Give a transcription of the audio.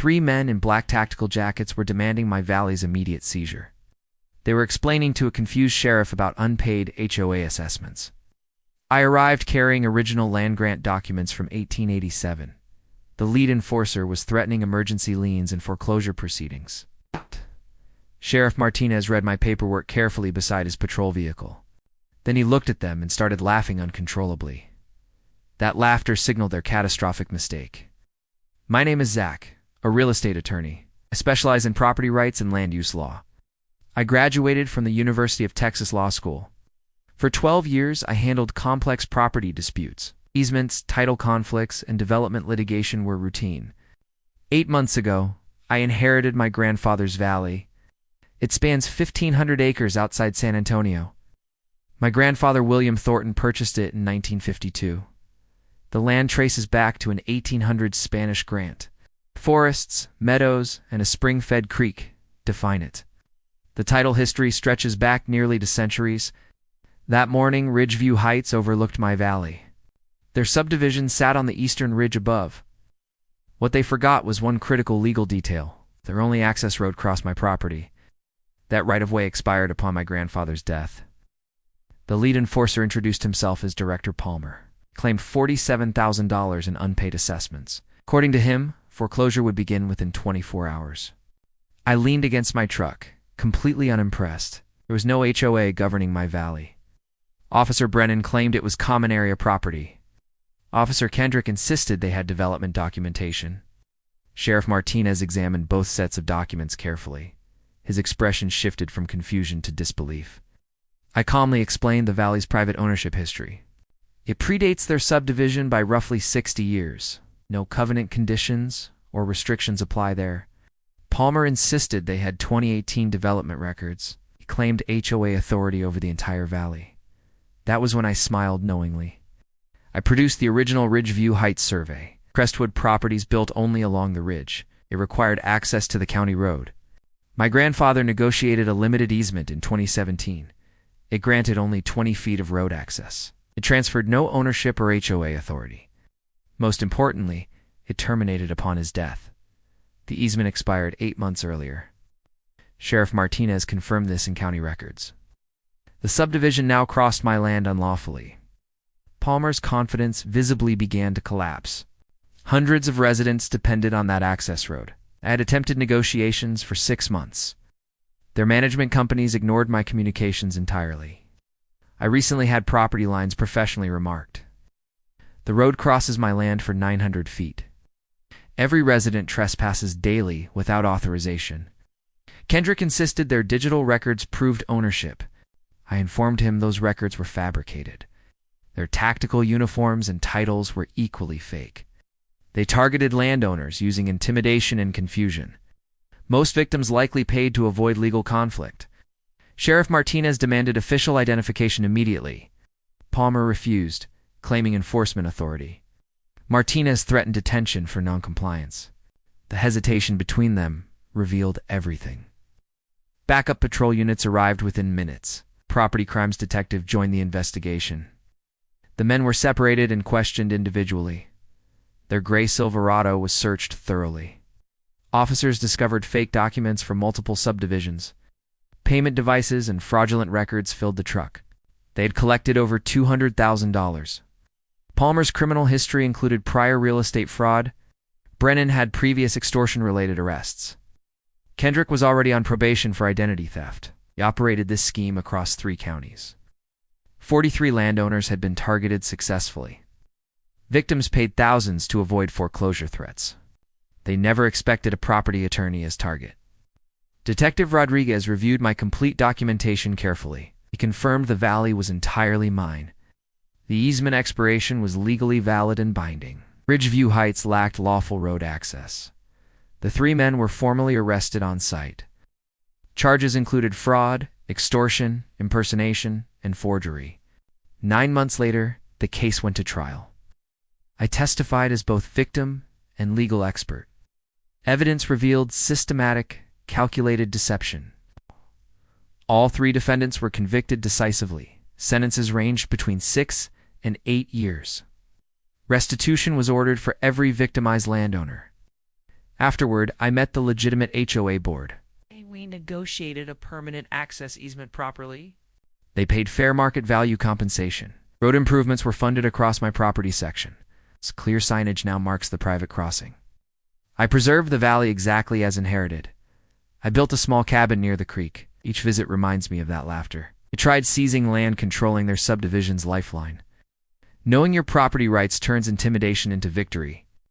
3 men in black tactical jackets were demanding my valley's immediate seizure. They were explaining to a confused sheriff about unpaid HOA assessments. I arrived carrying original land grant documents from 1887. The lead enforcer was threatening emergency liens and foreclosure proceedings. Sheriff Martinez read my paperwork carefully beside his patrol vehicle. Then he looked at them and started laughing uncontrollably. That laughter signaled their catastrophic mistake. My name is Zach, a real estate attorney. I specialize in property rights and land use law. I graduated from the University of Texas Law School. For 12 years, I handled complex property disputes. Easements, title conflicts, and development litigation were routine. 8 months ago, I inherited my grandfather's valley. It spans 1,500 acres outside San Antonio. My grandfather William Thornton purchased it in 1952. The land traces back to an 1800s Spanish grant. Forests, meadows, and a spring-fed creek define it. The title history stretches back nearly to centuries. That morning, Ridgeview Heights overlooked my valley. Their subdivision sat on the eastern ridge above. What they forgot was one critical legal detail. Their only access road crossed my property. That right-of-way expired upon my grandfather's death. The lead enforcer introduced himself as Director Palmer. He claimed $47,000 in unpaid assessments. According to him, foreclosure would begin within 24 hours. I leaned against my truck, completely unimpressed. There was no HOA governing my valley. Officer Brennan claimed it was common area property. Officer Kendrick insisted they had development documentation. Sheriff Martinez examined both sets of documents carefully. His expression shifted from confusion to disbelief. I calmly explained the valley's private ownership history. It predates their subdivision by roughly 60 years. No covenant conditions or restrictions apply there. Palmer insisted they had 2018 development records. He claimed HOA authority over the entire valley. That was when I smiled knowingly. I produced the original Ridgeview Heights survey. Crestwood properties built only along the ridge. It required access to the county road. My grandfather negotiated a limited easement in 2017. It granted only 20 feet of road access. It transferred no ownership or HOA authority. Most importantly, it terminated upon his death. The easement expired 8 months earlier. Sheriff Martinez confirmed this in county records. The subdivision now crossed my land unlawfully. Palmer's confidence visibly began to collapse. Hundreds of residents depended on that access road. I had attempted negotiations for 6 months. Their management companies ignored my communications entirely. I recently had property lines professionally remarked. The road crosses my land for 900 feet. Every resident trespasses daily without authorization. Kendrick insisted their digital records proved ownership. I informed him those records were fabricated. Their tactical uniforms and titles were equally fake. They targeted landowners using intimidation and confusion. Most victims likely paid to avoid legal conflict. Sheriff Martinez demanded official identification immediately. Palmer refused, claiming enforcement authority. Martinez threatened detention for noncompliance. The hesitation between them revealed everything. Backup patrol units arrived within minutes. Property crimes detective joined the investigation. The men were separated and questioned individually. Their gray Silverado was searched thoroughly. Officers discovered fake documents from multiple subdivisions. Payment devices and fraudulent records filled the truck. They had collected over $200,000. Palmer's criminal history included prior real estate fraud. Brennan had previous extortion-related arrests. Kendrick was already on probation for identity theft. He operated this scheme across 3 counties. 43 landowners had been targeted successfully. Victims paid thousands to avoid foreclosure threats. They never expected a property attorney as target. Detective Rodriguez reviewed my complete documentation carefully. He confirmed the valley was entirely mine. The easement expiration was legally valid and binding. Ridgeview Heights lacked lawful road access. The 3 men were formally arrested on site. Charges included fraud, extortion, impersonation, and forgery. 9 months later, the case went to trial. I testified as both victim and legal expert. Evidence revealed systematic, calculated deception. All 3 defendants were convicted decisively. Sentences ranged between 6 and 8 years. Restitution was ordered for every victimized landowner. Afterward, I met the legitimate HOA board. We negotiated a permanent access easement properly. They paid fair market value compensation. Road improvements were funded across my property section. Clear signage now marks the private crossing. I preserved the valley exactly as inherited. I built a small cabin near the creek. Each visit reminds me of that laughter. They tried seizing land, controlling their subdivision's lifeline. Knowing your property rights turns intimidation into victory.